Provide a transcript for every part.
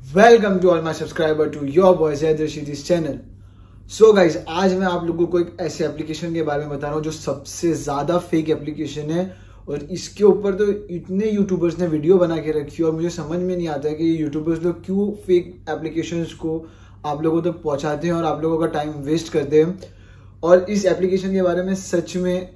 Welcome to all my subscriber to your boys this channel. So guys, आज मैं आप लोगों को एक ऐसे एप्लीकेशन के बारे में बता रहा हूँ जो सबसे ज्यादा फेक एप्लीकेशन है और इसके ऊपर तो इतने यूट्यूबर्स ने वीडियो बना के रखी है और मुझे समझ में नहीं आता है कि यूट्यूबर्स लोग क्यों फेक एप्लीकेशंस को आप लोगों तक पहुंचाते हैं और आप लोगों का टाइम वेस्ट करते हैं। और इस एप्लीकेशन के बारे में सच में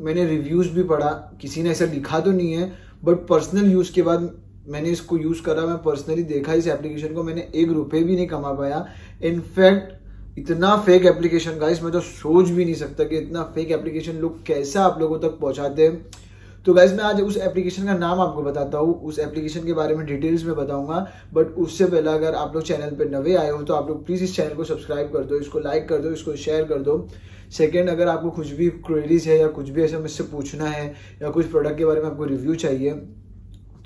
मैंने रिव्यूज भी पढ़ा, किसी ने ऐसा लिखा तो नहीं है बट पर्सनल यूज के बाद मैंने इसको यूज करा, मैं पर्सनली देखा इस एप्लीकेशन को, मैंने ₹1 भी नहीं कमा पाया। इनफैक्ट इतना फेक एप्लीकेशन गाइस, मैं तो सोच भी नहीं सकता कि इतना फेक एप्लीकेशन लोग कैसे आप लोगों तक पहुंचाते हैं। तो गाइस मैं आज उस एप्लीकेशन का नाम आपको बताता हूँ, उस एप्लीकेशन के बारे में डिटेल्स में बताऊंगा। बट उससे पहले अगर आप लोग चैनल पे नए आए हो तो आप लोग प्लीज इस चैनल को सब्सक्राइब कर दो, इसको लाइक कर दो, इसको शेयर कर दो। सेकेंड, अगर आपको कुछ भी क्वेरीज है या कुछ भी ऐसा मुझसे पूछना है या कुछ प्रोडक्ट के बारे में आपको रिव्यू चाहिए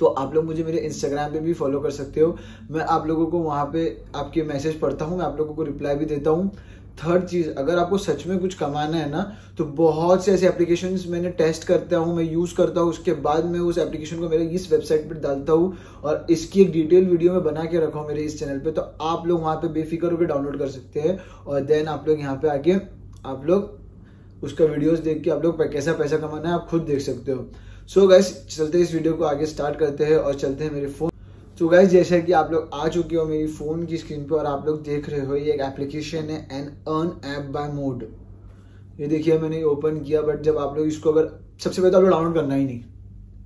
तो आप लोग मुझे मेरे इंस्टाग्राम पे भी फॉलो कर सकते हो। मैं आप लोगों को वहाँ पे आपके मैसेज पढ़ता हूँ, मैं आप लोगों को रिप्लाई भी देता हूँ। थर्ड चीज़, अगर आपको सच में कुछ कमाना है ना तो बहुत से ऐसे एप्लीकेशंस मैंने टेस्ट करता हूँ, मैं यूज़ करता हूँ, उसके बाद मैं उस एप्लीकेशन को मेरे इस वेबसाइट पर डालता हूँ और इसकी एक डिटेल वीडियो में बना के रखा हूँ मेरे इस चैनल पर। तो आप लोग वहाँ पर बेफिक्र होकर डाउनलोड कर सकते हैं और देन आप लोग यहाँ पे आके आप लोग उसका वीडियोस देख के आप लोग कैसा पैसा कमाना है आप खुद देख सकते हो। सो गाइस, चलते हैं इस वीडियो को आगे स्टार्ट करते हैं और चलते हैं मेरे फोन। तो गाइस, जैसे कि आप लोग आ चुके हो मेरी फोन की स्क्रीन पे और आप लोग देख रहे हो ये एक एप्लीकेशन है an earn app by mode. ये देखिए मैंने ओपन किया, बट जब आप लोग इसको अगर सबसे पहले तो आप लोग डाउनलोड करना ही नहीं,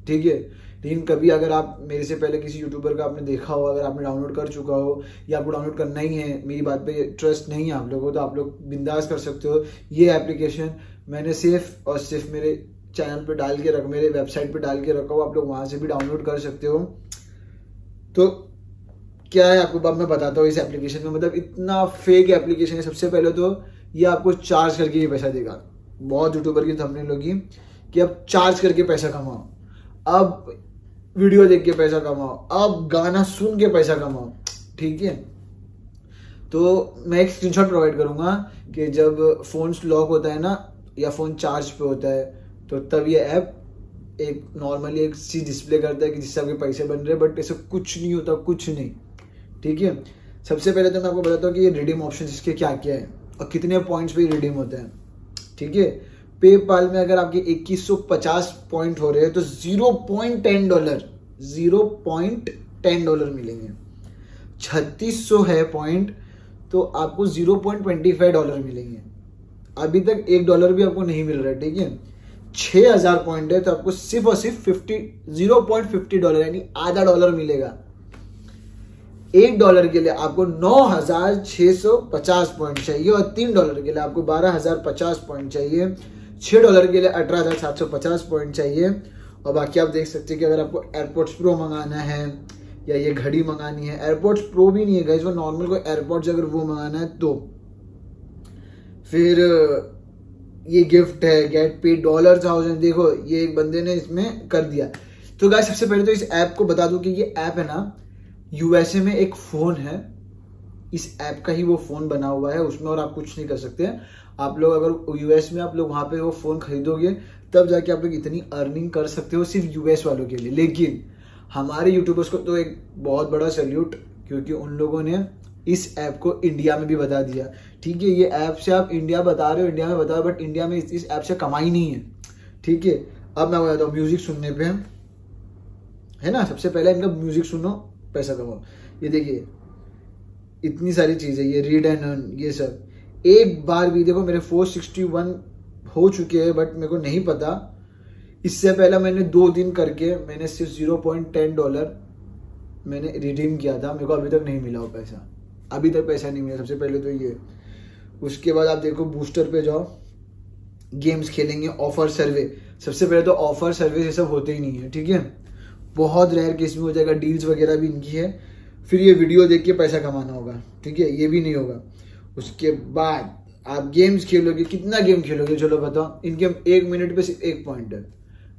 ठीक है। लेकिन कभी अगर आप मेरे से पहले किसी यूट्यूबर का आपने देखा हो, अगर आपने डाउनलोड कर चुका हो या आपको डाउनलोड करना ही है, मेरी बात पे ट्रस्ट नहीं है आप लोगों को, तो आप लोग बिंदास कर सकते हो। ये एप्लीकेशन मैंने सिर्फ और सिर्फ मेरे चैनल पे डाल के रखा, मेरे वेबसाइट पे डाल के रखा हो, आप लोग वहां से भी डाउनलोड कर सकते हो। तो क्या है आपको अब मैं बताता हूँ इस एप्लीकेशन में, मतलब इतना फेक एप्लीकेशन है। सबसे पहले तो ये आपको चार्ज करके ये पैसा देगा, बहुत यूट्यूबर की थंबनेल होगी कि अब चार्ज करके पैसा कमाओ, अब वीडियो देख के पैसा कमाओ, अब गाना सुन के पैसा कमाओ, ठीक है। तो मैं एक स्क्रीनशॉट प्रोवाइड करूंगा कि जब फोन लॉक होता है ना या फोन चार्ज पे होता है तो तब ये ऐप एक नॉर्मली एक चीज डिस्प्ले करता है कि जिससे आपके पैसे बन रहे हैं, बट ऐसा कुछ नहीं होता, कुछ नहीं, ठीक है। सबसे पहले तो मैं आपको बताता हूँ कि ये रिडीम ऑप्शन इसके क्या क्या है और कितने पॉइंट्स पे रिडीम होते हैं, ठीक है। पेपाल में अगर आपके 2150 पॉइंट हो रहे हैं तो $0.10 मिलेंगे। 3600 है पॉइंट तो आपको $0.25 मिलेंगे। अभी तक $1 भी आपको नहीं मिल रहा है, ठीक है। 6000 पॉइंट है तो आपको सिर्फ और सिर्फ $0.50 यानी आधा डॉलर मिलेगा। $1 के लिए आपको 9650 पॉइंट चाहिए और $3 के लिए आपको 12050 पॉइंट चाहिए। $6 के लिए 18750 पॉइंट चाहिए। और बाकी आप देख सकते हैं कि अगर आपको एयरपोर्ट्स प्रो मंगाना है या ये घड़ी मंगानी है, एयरपोर्ट्स प्रो भी नहीं है गाइस, वो नॉर्मल कोई एयरपोर्ट्स अगर वो मंगाना है तो फिर ये गिफ्ट है गेट पे $1000। देखो ये एक बंदे ने इसमें कर दिया। तो गाइस सबसे पहले तो इस ऐप को बता दूं कि ये ऐप है ना यूएसए में एक फोन है, इस ऐप का ही वो फोन बना हुआ है उसमें, और आप कुछ नहीं कर सकते। आप लोग अगर यूएस में आप लोग वहां पे वो फोन खरीदोगे तब जाके आप लोग इतनी अर्निंग कर सकते हो सिर्फ यूएस वालों के लिए। लेकिन हमारे यूट्यूबर्स को तो एक बहुत बड़ा सैल्यूट, क्योंकि उन लोगों ने इस ऐप को इंडिया में भी बता दिया, ठीक है। ये ऐप से आप इंडिया बता रहे हो, इंडिया में बता रहे हो, बट इंडिया में इस ऐप से कमाई नहीं है, ठीक है। अब मैं बताता हूँ म्यूजिक सुनने पे है ना, सबसे पहले इनका म्यूजिक सुनो पैसा कमाओ। ये देखिए इतनी सारी चीजें, ये रीड एंड अर्न, ये सब एक बार भी देखो मेरे 461 हो चुके हैं बट मेरे को नहीं पता। इससे पहले मैंने 2 दिन करके मैंने सिर्फ $0.10 मैंने रिडीम किया था, मेरे को अभी तक नहीं मिला वो पैसा, अभी तक पैसा नहीं मिला। सबसे पहले तो ये, उसके बाद आप देखो बूस्टर पे जाओ, गेम्स खेलेंगे, ऑफर सर्वे। सबसे पहले तो ऑफर सर्वे ये सब होते ही नहीं है, ठीक है, बहुत रेयर केस में हो जाएगा। डील्स वगैरह भी इनकी है। फिर ये वीडियो देख के पैसा कमाना होगा, ठीक है, ये भी नहीं होगा। उसके बाद आप गेम्स खेलोगे, कितना गेम खेलोगे चलो बताओ। इनके 1 मिनट पे सिर्फ 1 पॉइंट है,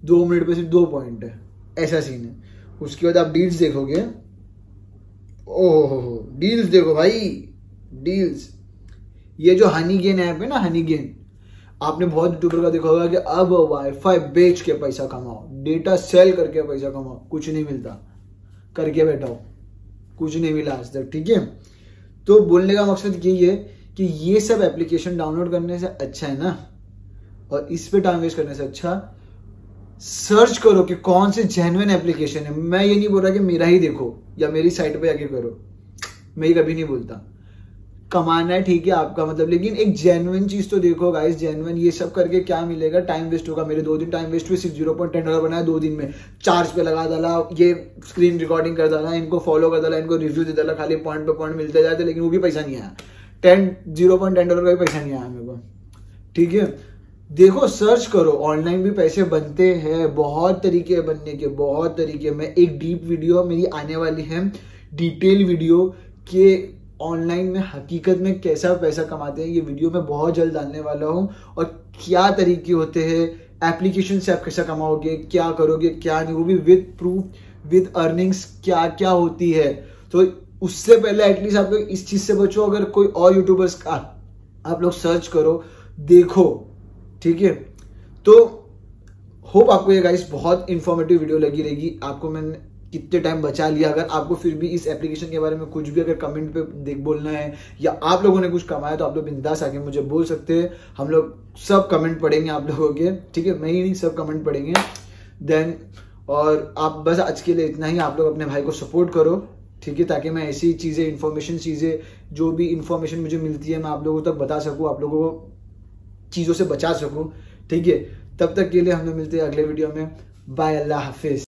2 मिनट पे सिर्फ 2 पॉइंट है, ऐसा सीन है। उसके बाद आप डील्स देखोगे, ओहो डील्स देखो भाई, डील्स। ये जो हनी गेन ऐप है ना, हनी गेन, आपने बहुत यूट्यूबर का देखा होगा कि अब वाईफाई बेच के पैसा कमाओ, डेटा सेल करके पैसा कमाओ, कुछ नहीं मिलता, करके बैठाओ, कुछ नहीं मिला आज तक, ठीक है। तो बोलने का मकसद यही है कि ये सब एप्लीकेशन डाउनलोड करने से अच्छा है ना, और इस पे टाइम वेस्ट करने से अच्छा सर्च करो कि कौन से जेन्युइन एप्लीकेशन है। मैं ये नहीं बोल रहा कि मेरा ही देखो या मेरी साइट पे आके करो, मैं ये कभी नहीं बोलता। कमाना है ठीक है आपका मतलब, लेकिन एक जेन्युइन चीज तो देखो गाइस। जेन्युइन ये सब करके क्या मिलेगा, टाइम वेस्ट होगा। मेरे 2 दिन टाइम वेस्ट हुए, सिर्फ $0.10 बनाया 2 दिन में। चार्ज पे लगा डाला, ये स्क्रीन रिकॉर्डिंग कर डाला, इनको फॉलो कर डाला, इनको रिव्यू दे डाला, खाली पॉइंट पे पॉइंट मिलते जाते, लेकिन वो भी पैसा नहीं आया। $0.10 का भी पैसा नहीं आया मेरे को, ठीक है। देखो सर्च करो, ऑनलाइन भी पैसे बनते हैं, बहुत तरीके बनने के, बहुत तरीके। मैं एक डीप वीडियो मेरी आने वाली है, डिटेल वीडियो के ऑनलाइन में हकीकत में कैसा पैसा कमाते हैं, ये वीडियो मैं बहुत जल्द डालने वाला हूं। और क्या तरीके होते हैं, एप्लीकेशन से आप कैसा कमाओगे, क्या करोगे क्या नहीं, वो भी विद प्रूफ, विद अर्निंग्स क्या क्या होती है। तो उससे पहले एटलीस्ट आप लोग इस चीज से बचो। अगर कोई और यूट्यूबर्स का आप लोग सर्च करो, देखो, ठीक है। तो होप आपको ये गाइस बहुत इंफॉर्मेटिव वीडियो लगी रहेगी। आपको मैंने कितने टाइम बचा लिया। अगर आपको फिर भी इस एप्लीकेशन के बारे में कुछ भी अगर कमेंट पे देख बोलना है, या आप लोगों ने कुछ कमाया, तो आप लोग बिंदास आके मुझे बोल सकते हैं। हम लोग सब कमेंट पढ़ेंगे आप लोगों के, ठीक है। मैं ही नहीं, सब कमेंट पढ़ेंगे। देन और आप बस आज के लिए इतना ही। आप लोग अपने भाई को सपोर्ट करो, ठीक है, ताकि मैं ऐसी चीजें, इंफॉर्मेशन चीजें, जो भी इंफॉर्मेशन मुझे मिलती है मैं आप लोगों तक बता सकूं, आप लोगों को चीजों से बचा सकूं, ठीक है। तब तक के लिए हम लोग मिलते हैं अगले वीडियो में। बाय, अल्लाह हाफिज।